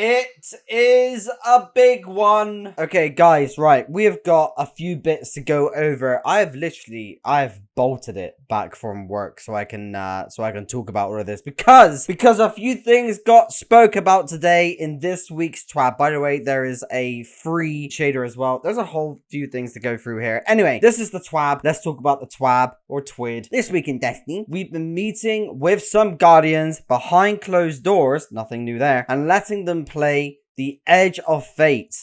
It is a big one. Okay, guys, right. We have got a few bits to go over. I've bolted it back from work so I can talk about all of this because a few things got spoke about today in this week's TWAB. By the way, there is a free shader as well. There's a whole few things to go through here. Anyway, this is the TWAB. Let's talk about the TWAB or TWID. This week in Destiny, we've been meeting with some Guardians behind closed doors, nothing new there, and letting them play the Edge of Fate.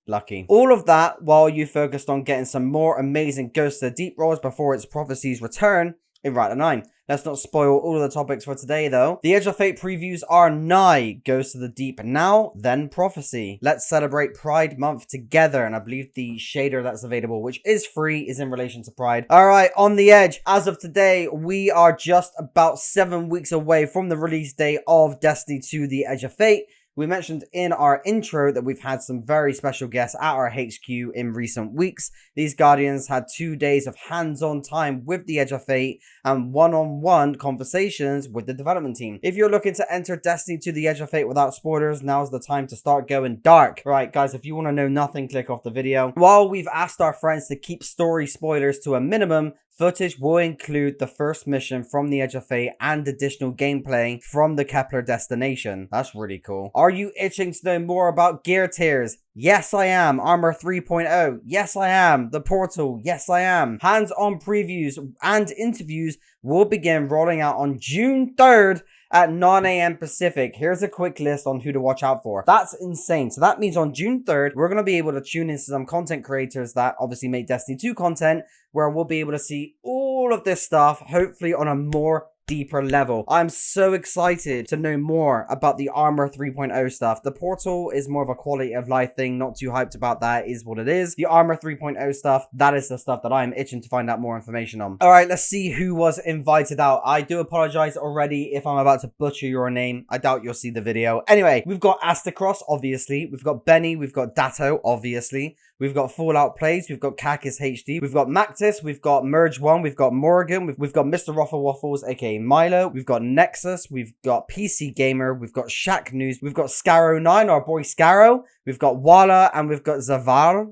Lucky. All of that while you focused on getting some more amazing Ghosts of the Deep rolls before its prophecies return in Writer 9. Let's not spoil all of the topics for today though. The Edge of Fate previews are nigh. Ghosts of the Deep now, then Prophecy. Let's celebrate Pride Month together, and I believe the shader that's available, which is free, is in relation to Pride. Alright, on the Edge, as of today, we are just about 7 weeks away from the release date of Destiny 2 The Edge of Fate. We mentioned in our intro that we've had some very special guests at our HQ in recent weeks. These Guardians had 2 days of hands-on time with the Edge of Fate and one-on-one conversations with the development team. If you're looking to enter Destiny 2 The Edge of Fate without spoilers, now's the time to start going dark. Right, guys, if you want to know nothing, click off the video. While we've asked our friends to keep story spoilers to a minimum, footage will include the first mission from the Edge of Fate and additional gameplay from the Kepler destination. That's really cool. Are you itching to know more about gear tiers? Yes, I am. Armor 3.0. Yes, I am. The portal. Yes, I am. Hands-on previews and interviews will begin rolling out on June 3rd at 9 a.m. Pacific. Here's a quick list on who to watch out for. That's insane. So that means on June 3rd, we're going to be able to tune into some content creators that obviously make Destiny 2 content, where we'll be able to see all of this stuff, hopefully on a more deeper level. I'm so excited to know more about the Armor 3.0 stuff. The portal is more of a quality of life thing, not too hyped about that, is what it is. The Armor 3.0 stuff, that is the stuff that I'm itching to find out more information on. Alright, let's see who was invited out. I do apologize already if I'm about to butcher your name. I doubt you'll see the video. Anyway, we've got Astacross, obviously. We've got Benny, we've got Datto, obviously. We've got Fallout Plays, we've got Kakis HD, we've got Mactis, we've got Merge One, we've got Morgan, we've got Mr. Ruffle Waffles, aka Milo, we've got Nexus, we've got PC Gamer, we've got Shaq News, we've got Scarrow9, our boy Scarrow, we've got Walla, and we've got Zavaler.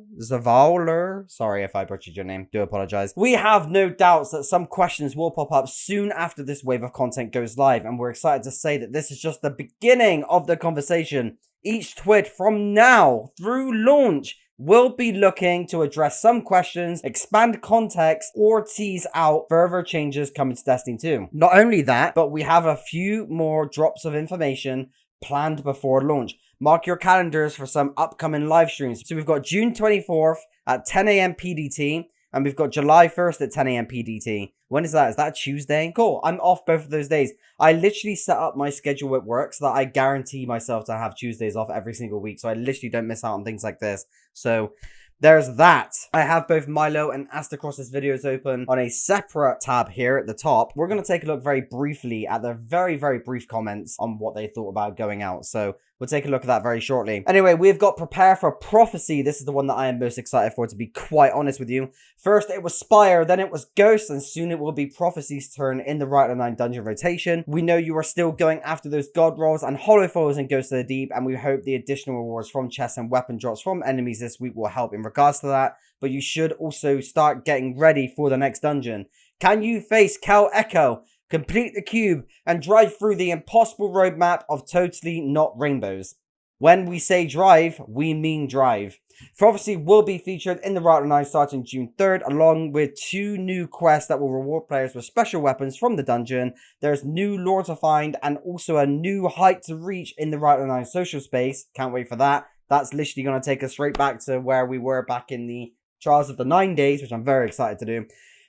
Sorry if I butchered your name, do apologize. We have no doubts that some questions will pop up soon after this wave of content goes live, and we're excited to say that this is just the beginning of the conversation. Each twit from now through launch will be looking to address some questions, expand context, or tease out further changes coming to Destiny 2. Not only that, but we have a few more drops of information planned before launch. Mark your calendars for some upcoming live streams. So we've got June 24th at 10 a.m. PDT, and we've got July 1st at 10 a.m. PDT. When is that? Is that Tuesday? Cool. I'm off both of those days. I literally set up my schedule at work so that I guarantee myself to have Tuesdays off every single week. So I literally don't miss out on things like this. So there's that. I have both Milo and Astacross's videos open on a separate tab here at the top. We're going to take a look very briefly at their very, very brief comments on what they thought about going out. So we'll take a look at that very shortly. Anyway, we've got Prepare for Prophecy. This is the one that I am most excited for, to be quite honest with you. First, it was Spire, then it was Ghost, and soon it will be Prophecy's turn in the Writer 9 dungeon rotation. We know you are still going after those God rolls and Hollow Foils in Ghost of the Deep, and we hope the additional rewards from chests and weapon drops from enemies this week will help in regards to that. But you should also start getting ready for the next dungeon. Can you face Cal Echo, complete the cube, and drive through the impossible roadmap of totally not rainbows? When we say drive, we mean drive. Prophecy will be featured in the Writer 9 starting June 3rd, along with 2 new quests that will reward players with special weapons from the dungeon. There's new lore to find and also a new height to reach in the Writer 9 social space. Can't wait for that. That's literally going to take us straight back to where we were back in the Trials of the 9 Days, which I'm very excited to do.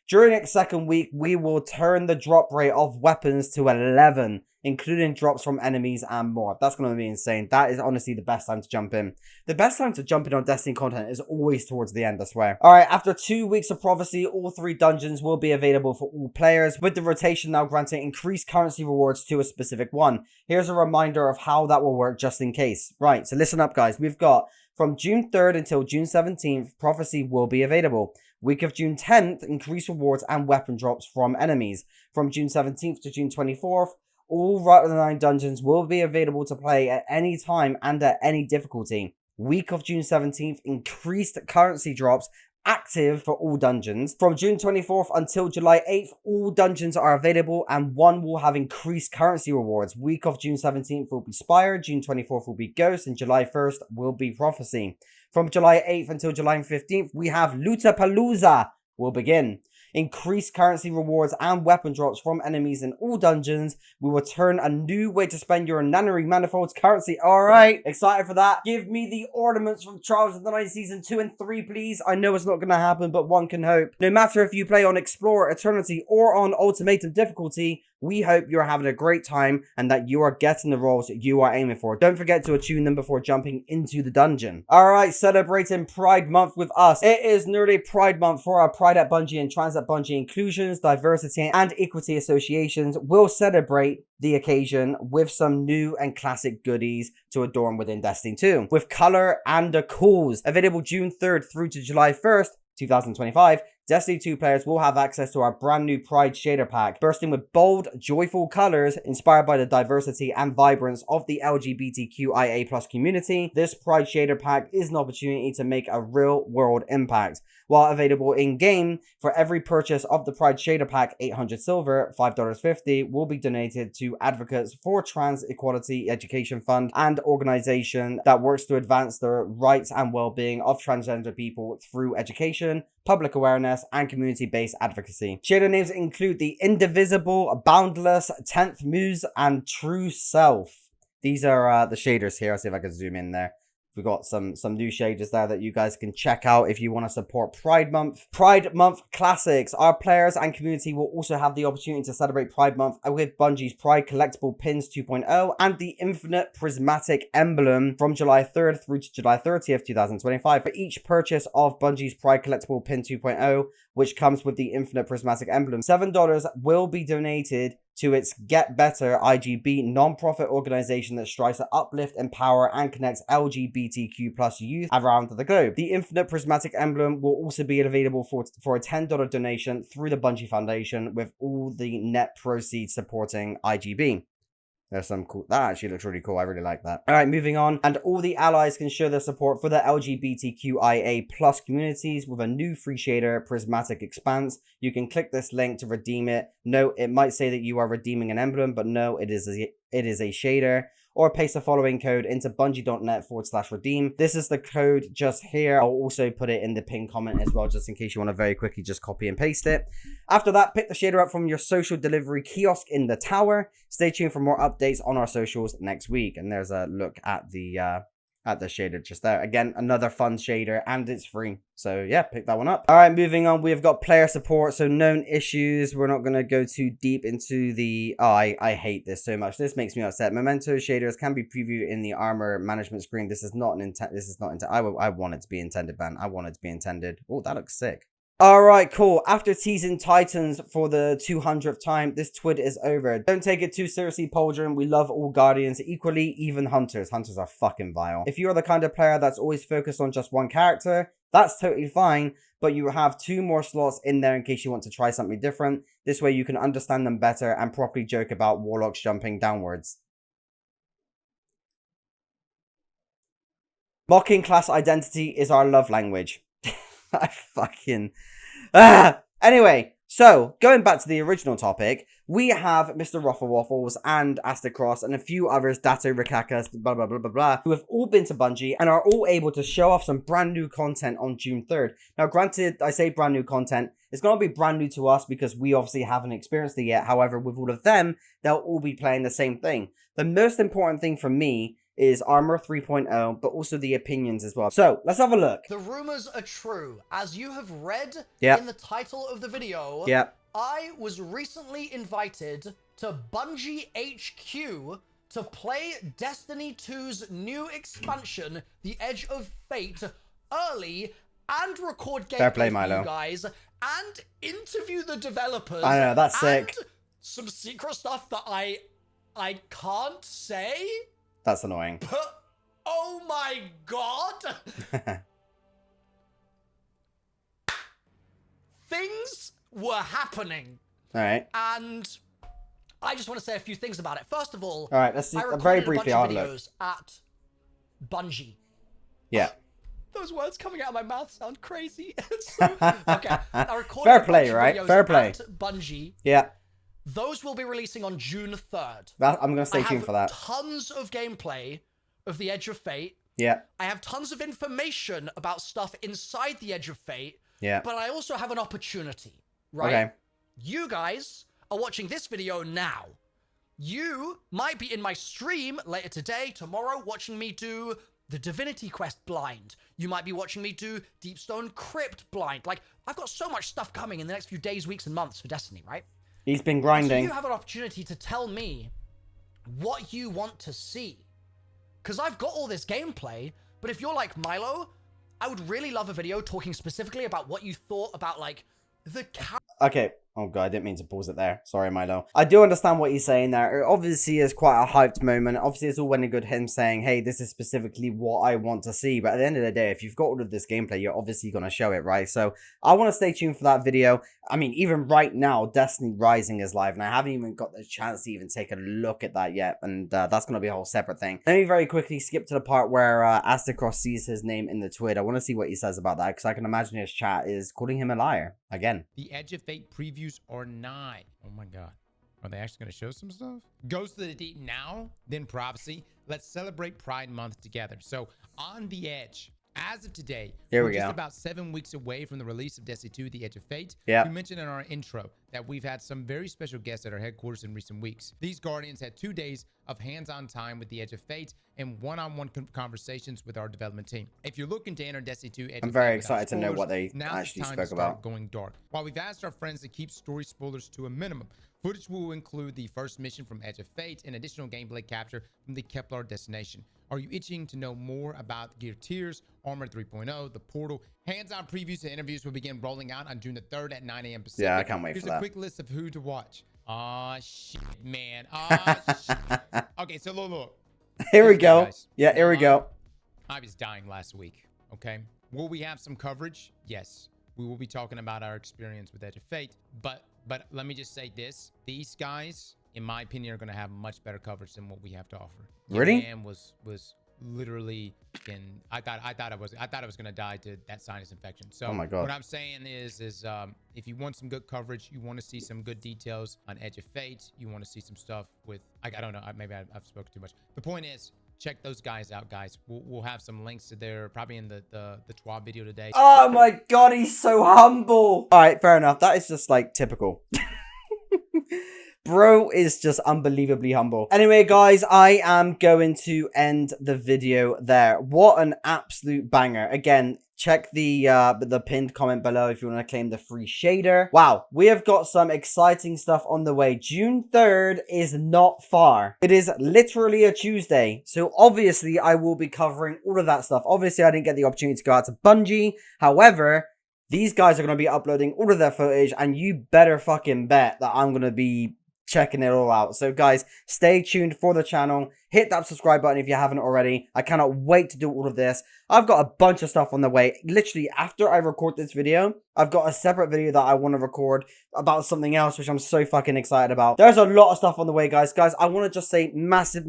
During its second week, we will turn the drop rate of weapons to 11, including drops from enemies and more. That's going to be insane. That is honestly the best time to jump in. The best time to jump in on Destiny content is always towards the end, I swear. Alright, after 2 weeks of Prophecy, all 3 dungeons will be available for all players, with the rotation now granting increased currency rewards to a specific one. Here's a reminder of how that will work just in case. Right, so listen up guys. We've got from June 3rd until June 17th, Prophecy will be available. Week of June 10th, increased rewards and weapon drops from enemies. From June 17th to June 24th, All Right of the Nine dungeons will be available to play at any time and at any difficulty. Week of June 17th, increased currency drops active for all dungeons. From June 24th until July 8th, all dungeons are available and one will have increased currency rewards. Week of June 17th will be Spire, June 24th will be Ghost, and July 1st will be Prophecy. From July 8th until July 15th, we have Lootapalooza will begin. Increased currency rewards and weapon drops from enemies in all dungeons. We will turn a new way to spend your Nannery Manifold's currency. Alright, excited for that. Give me the ornaments from Trials of the Night Season 2 and 3, please. I know it's not going to happen, but one can hope. No matter if you play on Explorer, Eternity, or on Ultimatum difficulty, we hope you're having a great time and that you are getting the roles you are aiming for. Don't forget to attune them before jumping into the dungeon. Alright, celebrating Pride Month with us. It is nearly Pride Month for our Pride at Bungie and Trans at Bungie inclusions, diversity, and equity associations. Will celebrate the occasion with some new and classic goodies to adorn within Destiny 2. With color and a cause. Available June 3rd through to July 1st, 2025, Destiny 2 players will have access to our brand new Pride Shader Pack, bursting with bold, joyful colors inspired by the diversity and vibrance of the LGBTQIA+ community. This Pride Shader Pack is an opportunity to make a real-world impact. While available in-game, for every purchase of the Pride Shader Pack, 800 silver, $5.50 will be donated to Advocates for Trans Equality Education Fund, an organization that works to advance the rights and well-being of transgender people through education, public awareness, and community-based advocacy. Shader names include the Indivisible, Boundless, 10th Muse, and True Self. These are the shaders here. I'll see if I can zoom in there. We've got some new shaders there that you guys can check out if you want to support Pride Month. Pride Month Classics. Our players and community will also have the opportunity to celebrate Pride Month with Bungie's Pride Collectible Pins 2.0 and the Infinite Prismatic Emblem from July 3rd through to July 30th, 2025. For each purchase of Bungie's Pride Collectible Pin 2.0, which comes with the Infinite Prismatic Emblem, $7 will be donated to its Get Better IGB non-profit organization that strives to uplift, empower, and connect LGBTQ+ youth around the globe. The Infinite Prismatic Emblem will also be available for a $10 donation through the Bungie Foundation, with all the net proceeds supporting IGB. There's some cool. That actually looks really cool. I really like that. All right, moving on. And all the allies can show their support for the LGBTQIA+ communities with a new free shader, Prismatic Expanse. You can click this link to redeem it. Note, it might say that you are redeeming an emblem, but no, it is a shader. Or paste the following code into bungie.net/redeem. This is the code just here. I'll also put it in the pinned comment as well, just in case you want to very quickly just copy and paste it. After that, pick the shader up from your social delivery kiosk in the tower. Stay tuned for more updates on our socials next week. And there's a look at the shader just there. Again, another fun shader, and it's free. So yeah, pick that one up. All right, moving on. We've got player support. So known issues. We're not going to go too deep into the... Oh, I hate this so much. This makes me upset. Memento shaders can be previewed in the armor management screen. This is not an intent. This is not intent. I want it to be intended, man. I want it to be intended. Oh, that looks sick. Alright, cool. After teasing Titans for the 200th time, this twid is over. Don't take it too seriously, Pauldron. We love all Guardians equally, even Hunters. Hunters are fucking vile. If you're the kind of player that's always focused on just one character, that's totally fine, but you have 2 more slots in there in case you want to try something different. This way you can understand them better and properly joke about Warlocks jumping downwards. Mocking class identity is our love language. I fucking... Anyway, so, going back to the original topic, we have Mr. Rufflewaffles and Astacross and a few others, Dato, Rikakas, blah, blah, blah, blah, blah, who have all been to Bungie and are all able to show off some brand new content on June 3rd. Now, granted, I say brand new content, it's going to be brand new to us because we obviously haven't experienced it yet. However, with all of them, they'll all be playing the same thing. The most important thing for me is Armor 3.0, but also the opinions as well. So, let's have a look. The rumors are true. As you have read Yep. in the title of the video, Yep. I was recently invited to Bungie HQ to play Destiny 2's new expansion, The Edge of Fate, early and record gameplay Fair play, for Milo. you guys and interview the developers. I know, that's sick. And some secret stuff that I can't say. That's annoying. But, oh my god! Things were happening. Alright. And I just want to say a few things about it. First of all, Alright, let's see. I recorded Very a briefly, bunch I'll of have a look. videos at Bungie. Yeah. Those words coming out of my mouth sound crazy. Okay. I recorded Fair a play, bunch of right? videos Fair play. at Bungie. Yeah. Those will be releasing on June 3rd. I'm going to stay tuned for that. Tons of gameplay of the Edge of Fate. Yeah. I have tons of information about stuff inside the Edge of Fate. Yeah. But I also have an opportunity, right? Okay. You guys are watching this video now. You might be in my stream later today, tomorrow, watching me do the Divinity Quest blind. You might be watching me do Deepstone Crypt blind. Like, I've got so much stuff coming in the next few days, weeks, and months for Destiny, right? He's been So grinding. you have an opportunity to tell me what you want to see. Because I've got all this gameplay, but if you're like Milo, I would really love a video talking specifically about what you thought about, like, the Okay. Oh god, I didn't mean to pause it there. Sorry, Milo. I do understand what he's saying there. It obviously is quite a hyped moment. Obviously, it's all well and good him saying, hey, this is specifically what I want to see. But at the end of the day, if you've got all of this gameplay, you're obviously going to show it, right? So I want to stay tuned for that video. I mean, even right now, Destiny Rising is live, and I haven't even got the chance to even take a look at that yet. And that's going to be a whole separate thing. Let me very quickly skip to the part where Astacross sees his name in the tweet. I want to see what he says about that, because I can imagine his chat is calling him a liar again. The Edge of Fate previews are 9. Oh my god. Are they actually going to show some stuff? Goes to the deep now, then prophecy. Let's celebrate Pride Month together. So, on the Edge, as of today, Here we're we just go. about 7 weeks away from the release of Destiny 2, The Edge of Fate. Yeah. We mentioned in our intro that we've had some very special guests at our headquarters in recent weeks. These Guardians had 2 days of hands-on time with The Edge of Fate and one-on-one conversations with our development team. If you're looking to enter Destiny 2 Edge I'm of very Fate without excited to know spoilers, what they now's the actually time spoke to start about. going dark. While we've asked our friends to keep story spoilers to a minimum, footage will include the first mission from Edge of Fate and additional gameplay capture from the Kepler destination. Are you itching to know more about Gear Tiers, Armor 3.0, the portal? Hands-on previews and interviews will begin rolling out on June the 3rd at 9 a.m. Pacific. Yeah, I can't wait Here's for a that. quick list of who to watch. Aw, shit, man. Aw, shit. Okay, so look. Here we Here's the go. guys. Yeah, here we go. I was dying last week, okay? Will we have some coverage? Yes. We will be talking about our experience with Edge of Fate, but let me just say this. These guys, in my opinion, are going to have much better coverage than what we have to offer. Really? Your man was literally I thought I was going to die to that sinus infection. So Oh my God. what I'm saying is if you want some good coverage, you want to see some good details on Edge of Fate, you want to see some stuff with I don't know, maybe I've spoken too much. The point is, check those guys out, guys. We'll have some links to their probably in the TWA video today. Oh my god, he's so humble. Alright, fair enough. That is just like typical. Bro is just unbelievably humble. Anyway, guys, I am going to end the video there. What an absolute banger. Again, check the pinned comment below if you want to claim the free shader. Wow, we have got some exciting stuff on the way. June 3rd is not far. It is literally a Tuesday. So obviously, I will be covering all of that stuff. Obviously, I didn't get the opportunity to go out to Bungie. However, these guys are going to be uploading all of their footage, and you better fucking bet that I'm going to be checking it all out. So guys, stay tuned for the channel. Hit that subscribe button if you haven't already. I cannot wait to do all of this. I've got a bunch of stuff on the way. Literally, after I record this video, I've got a separate video that I want to record about something else, which I'm so fucking excited about. There's a lot of stuff on the way, guys. Guys, I want to just say massive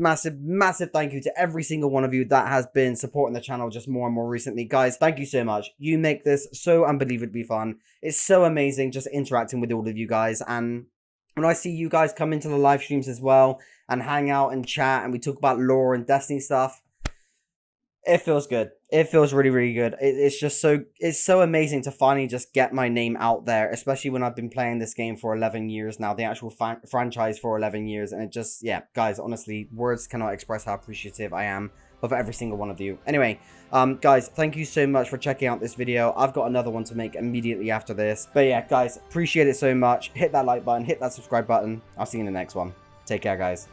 thank you to every single one of you that has been supporting the channel just more and more recently. Guys, thank you so much. You make this so unbelievably fun. It's so amazing just interacting with all of you guys, and when I see you guys come into the live streams as well and hang out and chat and we talk about lore and Destiny stuff, it feels good. It feels really good. It's just so amazing to finally just get my name out there, especially when I've been playing this game for 11 years now, the actual franchise for 11 years. And it just, yeah, guys, honestly, words cannot express how appreciative I am of every single one of you. Anyway, guys, thank you so much for checking out this video. I've got another one to make immediately after this. But yeah, guys, appreciate it so much. Hit that like button, hit that subscribe button. I'll see you in the next one. Take care, guys.